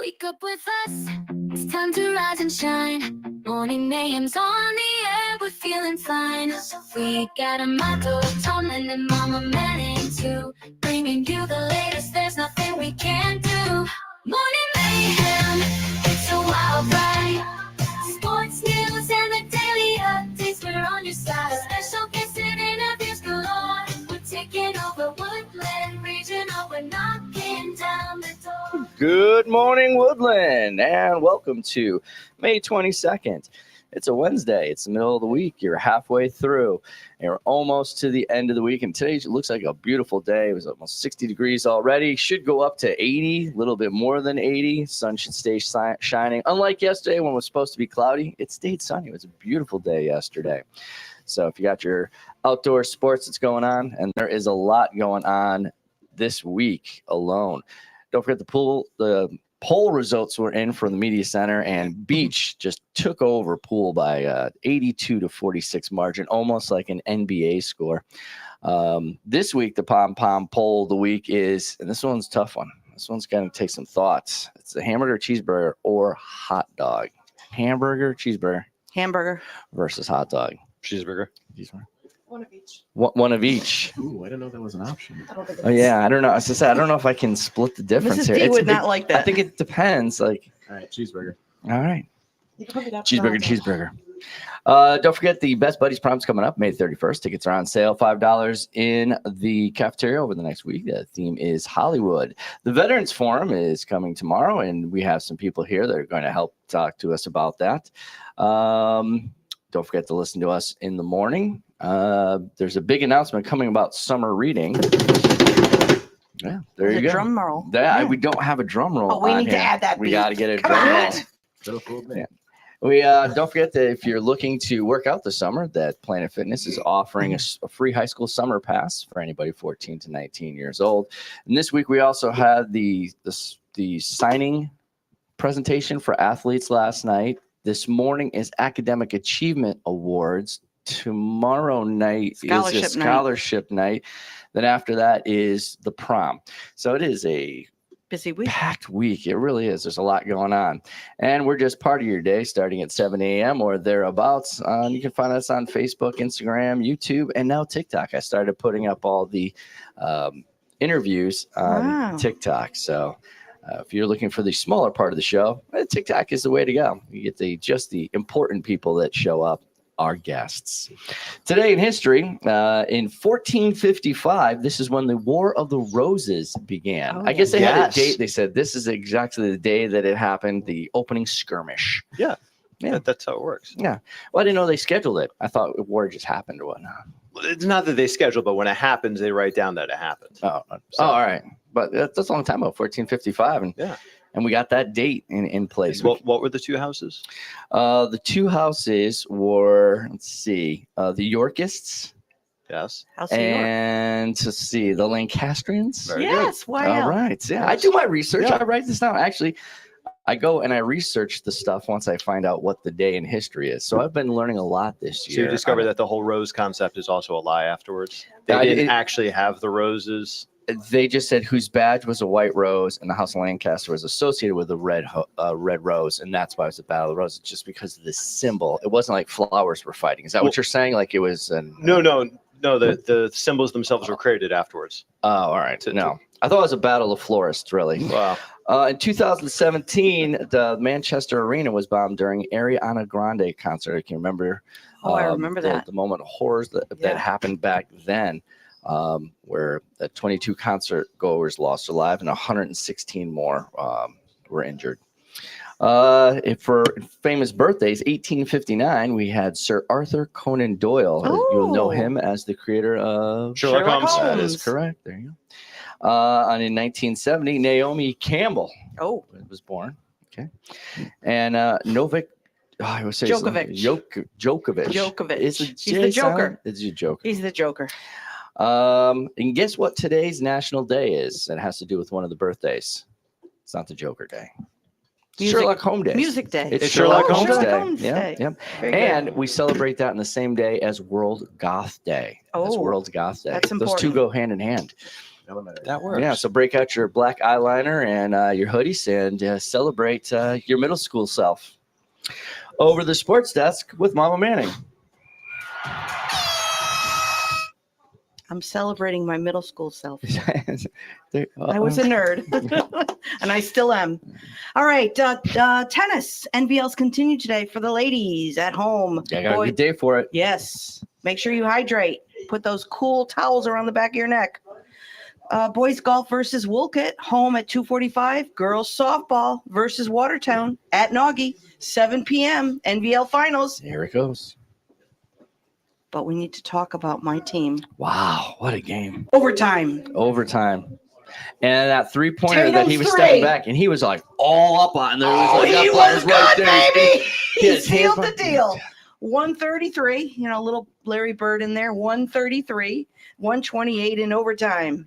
Wake up with us, it's time to rise and shine. Morning mayhem's on the air, we're feeling fine. We got a motto, Tomlin and Mama Manning too. Bringing you the latest, there's nothing we can't do. Morning mayhem, it's a wild ride. Sports news and the daily updates, we're on your side. Special guests and interviews galore. We're taking over Woodland Regional, we're knocking down the door. Good morning, Woodland, and welcome to May 22nd. It's a Wednesday. It's the middle of the week. You're halfway through, and we're almost to the end of the week. And today looks like a beautiful day. It was almost 60 degrees already. Should go up to 80, a little bit more than 80. Sun should stay shining. Unlike yesterday when it was supposed to be cloudy, it stayed sunny. It was a beautiful day yesterday. So if you got your outdoor sports that's going on, and there is a lot going on this week alone. Don't forget the poll results were in for the media center, and Beach just took over Pool by 82-46 margin, almost like an NBA score. This week, the Pom Pom poll of the week is, and this one's a tough one. This one's going to take some thoughts. It's the hamburger, cheeseburger, or hot dog. Hamburger, cheeseburger. Hamburger. Versus hot dog. Cheeseburger. One of each. One of each. Ooh, I didn't know that was an option. I don't think Oh yeah, I don't know. As I said, I don't know if I can split the difference Mrs. here. D would not like that. I think it depends. Like, All right, cheeseburger. all right, You can put it up cheeseburger. Don't forget the Best Buddies Prom's coming up May 31st. Tickets are on sale, $5 in the cafeteria over the next week. The theme is Hollywood. The Veterans Forum is coming tomorrow, and we have some people here that are going to help talk to us about that. Don't forget to listen to us in the morning. There's a big announcement coming about summer reading. Yeah, there you go. Drum roll. Yeah, we don't have a drum roll. Oh, we on need to here. add that We beat. got to get a Come drum on. roll. Little fool me. Yeah. We don't forget that if you're looking to work out this summer, that Planet Fitness is offering a free high school summer pass for anybody 14 to 19 years old. And this week we also had the signing presentation for athletes last night. This morning is Academic Achievement Awards. Tomorrow night is a scholarship night. Then after that is the prom. So it is a Busy week. packed week. It really is. There's a lot going on. And we're just part of your day starting at 7 a.m. or thereabouts. You can find us on Facebook, Instagram, YouTube, and now TikTok. I started putting up all the interviews on Wow. TikTok. So if you're looking for the smaller part of the show, TikTok is the way to go. You get just the important people that show up, our guests. Today in history, in 1455, this is when the War of the Roses began. Oh, I guess they had a yes. date. They said this is exactly the day that it happened, the opening skirmish. Yeah. Yeah. That's how it works. Yeah. Well, I didn't know they scheduled it. I thought war just happened or whatnot. It's not that they schedule, but when it happens, they write down that it happened. Oh, So- all right. But that's a long time ago, 1455. And, Yeah. and we got that date in place. What were the two houses? The two houses were, let's see, the Yorkists Yes. House of York. and let's see, the Lancastrians. Very Yes. Why All else? right. Yeah, I do my research. Yeah. I write this down. Actually, I go and I research the stuff once I find out what the day in history is. So I've been learning a lot this So year. you discovered that the whole rose concept is also a lie afterwards. They I didn't did- actually have the roses. They just said whose badge was a white rose, and the House of Lancaster was associated with a red rose, and that's why it was a Battle of the Roses, just because of the symbol. It wasn't like flowers were fighting. Is that what you're saying? Like it was? No. The symbols themselves were created afterwards. Oh, all right. No, I thought it was a battle of florists, really. Wow. In 2017, the Manchester Arena was bombed during Ariana Grande concert. I can remember. Oh, I remember that. The moment of horrors that Yeah. happened back then, where 22 concert goers lost their lives and 116 more were injured. For famous birthdays, 1859, we had Sir Arthur Conan Doyle. You'll know Oh. him as the creator of Sherlock Holmes. That is correct. There you go. And in 1970, Naomi Campbell Oh. was born. Okay. And Novak, I would say Djokovic. Djokovic. Jokovic. Is the He's J the silent? Joker. It's a Joker. He's the Joker. And guess what today's national day is? It has to do with one of the birthdays. It's not the Joker Day. Sherlock Holmes Day. Music Day. It's It's Sherlock Sherlock Holmes Sherlock Day. Holmes Yeah, Day. yep. Very good. And we celebrate that on the same day as World Goth Day. That's Oh, World Goth Day. that's Those two important. go hand in hand. Elementary. That works. Yeah, so break out your black eyeliner and your hoodies and celebrate your middle school self. Over the sports desk with Mama Manning. I'm celebrating my middle school self. There- I was a nerd, and I still am. All right, tennis. NBL's continue today for the ladies at home. Yeah, I got a Boy- good day for it. Yes. Make sure you hydrate. Put those cool towels around the back of your neck. Boys golf versus Wolcott, home at 2:45. Girls softball versus Watertown at Naughty, 7 p.m. NBL finals. Here it goes. But we need to talk about my team. Wow, what a game. Overtime. Overtime. And that 3-pointer that he was Tatum's stepping three. back, and he was like all up on there. Oh, he was good, baby. He his hand sealed from- the deal. 133, a little Larry Bird in there. 133, 128 in overtime.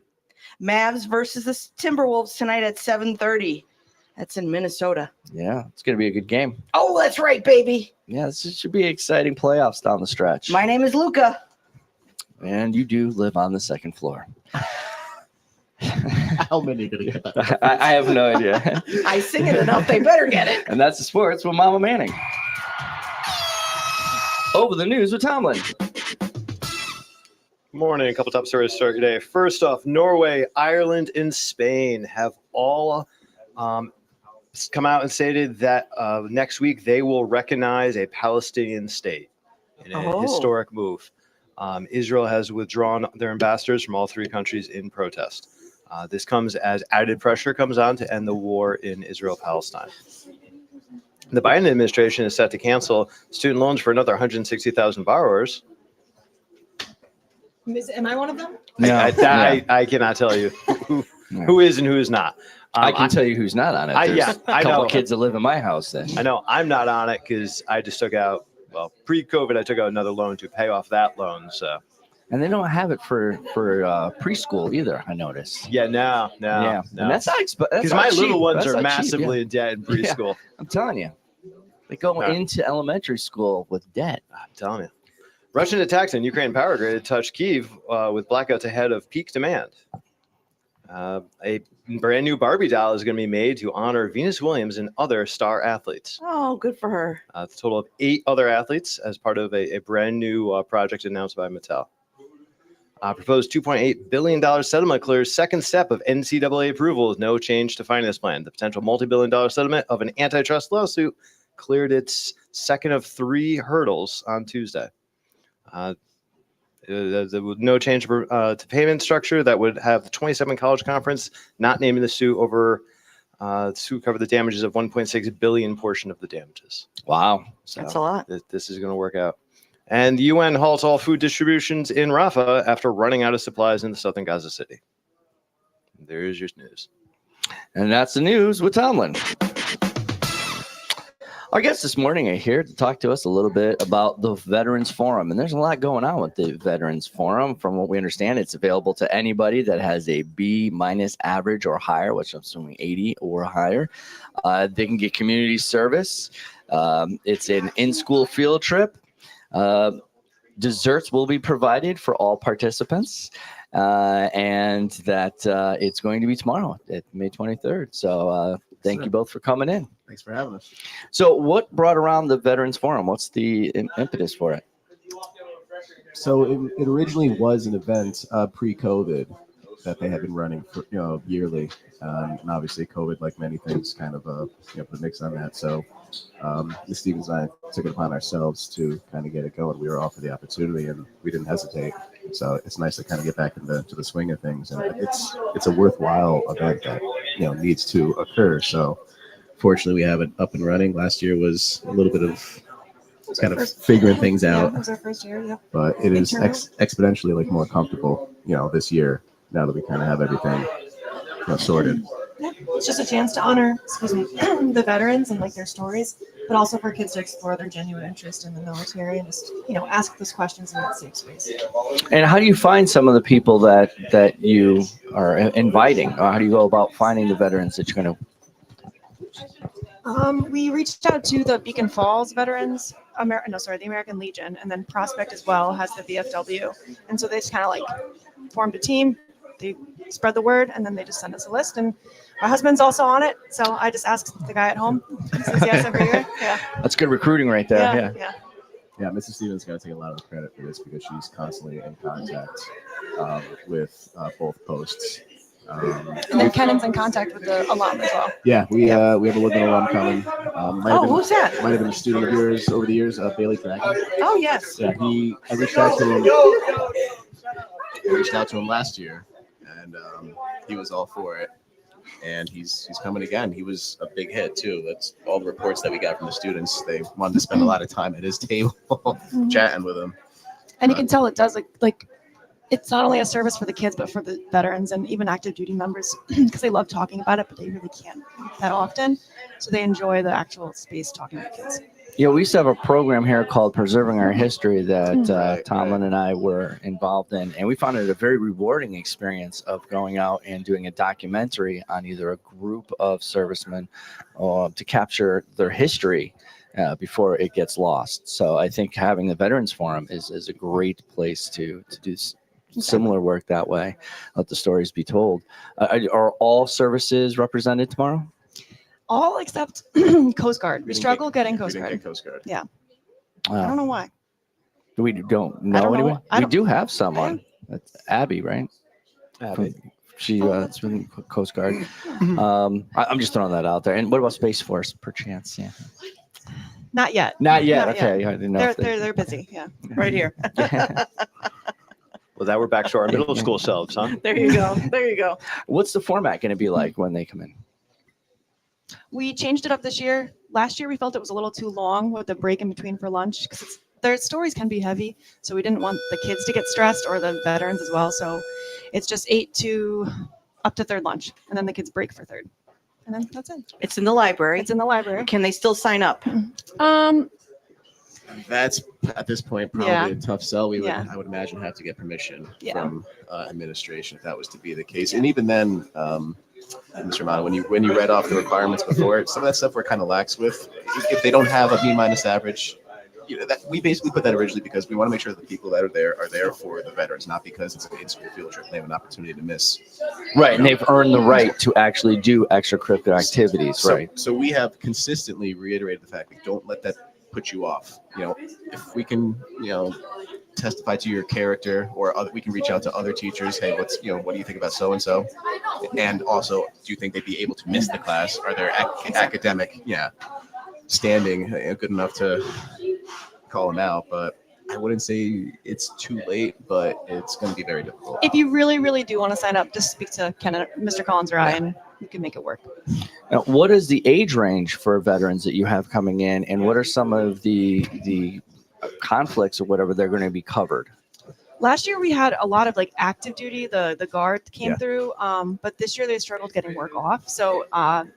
Mavs versus the Timberwolves tonight at 7:30. That's in Minnesota. Yeah, it's going to be a good game. Oh, that's right, baby. Yeah, this should be exciting playoffs down the stretch. My name is Luca. And you do live on the second floor. How many are going to get that? I have no idea. I sing it enough, they better get it. And that's the sports with Mama Manning. Over the news with Tomlin. Morning. A couple top stories to start today. First off, Norway, Ireland, and Spain have all come out and stated that next week they will recognize a Palestinian state in a historic move. Israel has withdrawn their ambassadors from all three countries in protest. This comes as added pressure comes on to end the war in Israel-Palestine. The Biden administration is set to cancel student loans for another 160,000 borrowers. Am I one of them? No, I cannot tell you who is and who is not. I can tell you who's not on it. There's yeah, a I couple know. kids that live in my house then. I know I'm not on it because I just took out, pre-COVID, I took out another loan to pay off that loan. So And they don't have it for preschool either, I noticed. yeah, no. And that's not Because my little ones are massively in debt in preschool. I'm telling you. They go Yeah. into elementary school with debt. I'm telling you. Russian attacks on Ukraine power grid touched Kyiv with blackouts ahead of peak demand. A brand new Barbie doll is going to be made to honor Venus Williams and other star athletes. Oh, good for her. It's a total of 8 other athletes as part of a brand new project announced by Mattel. Proposed $2.8 billion settlement clears second step of NCAA approval with no change to finance plan. The potential multi-billion-dollar settlement of an antitrust lawsuit cleared its second of 3 hurdles on Tuesday. There was no change to payment structure that would have the 27 college conference not naming the suit over to cover the damages of 1.6 billion portion of the damages. Wow. So That's a lot. this is going to work out. And the UN halts all food distributions in Rafah after running out of supplies in the southern Gaza City. There's your news. And that's the news with Tomlin. Our guest this morning are here to talk to us a little bit about the Veterans Forum. And there's a lot going on with the Veterans Forum. From what we understand, it's available to anybody that has a B- average or higher, which I'm assuming 80 or higher. They can get community service. It's an in-school field trip. Desserts will be provided for all participants. And that it's going to be tomorrow at May 23rd. So thank you both for coming in. Thanks for having us. So what brought around the Veterans Forum? What's the impetus for it? So it originally was an event pre-COVID that they had been running for yearly, and obviously COVID, like many things, kind of put a mix on that. So Ms. Stevens and I took it upon ourselves to kind of get it going. We were offered the opportunity, and we didn't hesitate. So it's nice to kind of get back into the swing of things, and it's a worthwhile event that needs to occur. So fortunately, we have it up and running. Last year was a little bit of kind of figuring things out. It was our first year, yeah. But it is exponentially more comfortable, this year, now that we kind of have everything sorted. Yeah, it's just a chance to honor, the veterans and their stories, but also for kids to explore their genuine interest in the military and just, ask those questions in that safe space. And how do you find some of the people that you are inviting? Or how do you go about finding the veterans that you're going to? We reached out to the Beacon Falls veterans, the American Legion, and then Prospect as well has the VFW. And so they just kind of formed a team, they spread the word, and then they just send us a list. And my husband's also on it, so I just ask the guy at home. He says yes every year. Yeah. That's good recruiting right there. Yeah. Yeah. Yeah, Mrs. Stevens got to take a lot of the credit for this because she's constantly in contact with both posts. And then Kennan's in contact with the alum as well. Yeah, we have a Woodland alum coming. Who's that? Might have been a student of yours over the years, Bailey Dragon. Oh, yes. Yeah, I reached out to him. I reached out to him last year, and he was all for it. And he's coming again. He was a big hit too. That's all the reports that we got from the students. They wanted to spend a lot of time at his table chatting with him. And you can tell it does like it's not only a service for the kids, but for the veterans and even active duty members because they love talking about it, but they really can't that often. So they enjoy the actual space talking to kids. Yeah, we used to have a program here called Preserving Our History that Tomlin and I were involved in, and we found it a very rewarding experience of going out and doing a documentary on either a group of servicemen to capture their history before it gets lost. So I think having the Veterans Forum is a great place to do similar work that way, let the stories be told. Are all services represented tomorrow? All except Coast Guard. We struggle getting Coast Guard. Coast Guard. I don't know why. We don't know don't know. anyway. I We don't- do have someone. That's Abby, right? Abby. She it's with the Coast Guard. I'm just throwing that out there. And what about Space Force, perchance? Yeah. Not yet. Not yet. Not Okay. I didn't know. They're busy. Yeah. Right here. Well, now we're back to our middle school selves, huh? There you go. There you go. What's the format going to be like when they come in? We changed it up this year. Last year we felt it was a little too long with the break in between for lunch because their stories can be heavy. So we didn't want the kids to get stressed or the veterans as well. So it's just 8 to up to third lunch, and then the kids break for third, and then that's it. It's in the library. It's in the library. Can they still sign up? That's at this point probably Yeah. a tough sell. We would, Yeah. I would imagine, have to get permission Yeah. from administration if that was to be the case. And even then, Mr. Amano, when you read off the requirements before, some of that stuff we're kind of lax with. If they don't have a B- average, that we basically put that originally because we want to make sure that the people that are there for the veterans, not because it's an in-school field trip. They have an opportunity to miss. Right. And they've earned the right to actually do extracurricular activities. Right. So we have consistently reiterated the fact that don't let that put you off. If we can, testify to your character, or we can reach out to other teachers. Hey, what do you think about so and so? And also, do you think they'd be able to miss the class? Are their academic, standing good enough to call them out? But I wouldn't say it's too late, but it's going to be very difficult. If you really, really do want to sign up, just speak to Mr. Collins or I, and we can make it work. Now, what is the age range for veterans that you have coming in, and what are some of the conflicts or whatever they're going to be covered? Last year we had a lot of like active duty, the guard came Yeah. through, but this year they struggled getting work off. So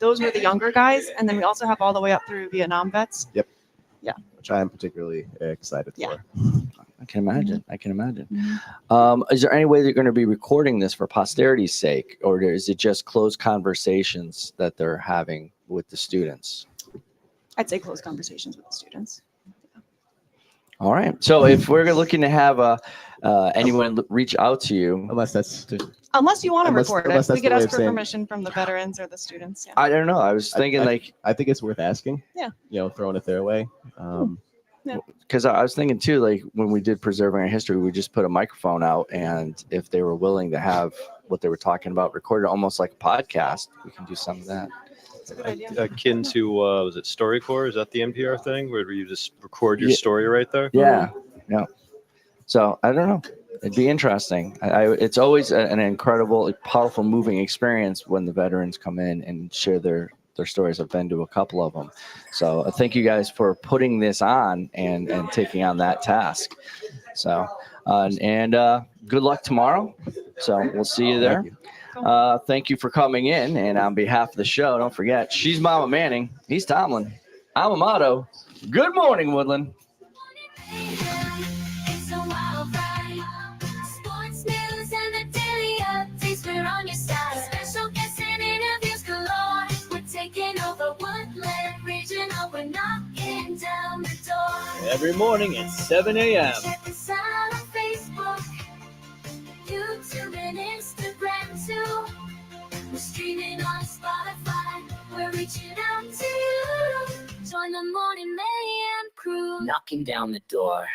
those were the younger guys, and then we also have all the way up through Vietnam vets. Which I am particularly excited Yeah. for. I can imagine. I can imagine. Mhm. Is there any way they're going to be recording this for posterity's sake, or is it just closed conversations that they're having with the students? I'd say close conversations with the students. All right. So if we're looking to have anyone reach out to you, Unless that's Unless you want to Unless- record unless it, we that's could the way ask of for saying- permission from the veterans or the students. Yeah. I don't know. I was thinking I think it's worth asking. Yeah. Throwing it their way. because I was thinking too, like when we did Preserving Our History, we just put a microphone out, and if they were willing to have what they were talking about recorded almost like a podcast, we can do some of that. It's a good idea. Akin to, was it StoryCorps? Is that the NPR thing where you just record your Yeah. story right there? Yeah. Yeah. So I don't know. It'd be interesting. It's always an incredible, powerful, moving experience when the veterans come in and share their stories. I've been to a couple of them. So thank you guys for putting this on and taking on that task. So, and good luck tomorrow. So we'll see you there. Thank you for coming in. And on behalf of the show, don't forget, she's Mama Manning. He's Tomlin. I'm Amato. Good morning, Woodland. It's a wild ride. Sports news and the daily updates, we're on your side. Special guests and interviews galore. We're taking over Woodland Regional. We're knocking down the door. Every morning at 7 a.m. Check us out on Facebook, YouTube, and Instagram. reaching out to you. Join the morning mayhem crew. Knocking down the door.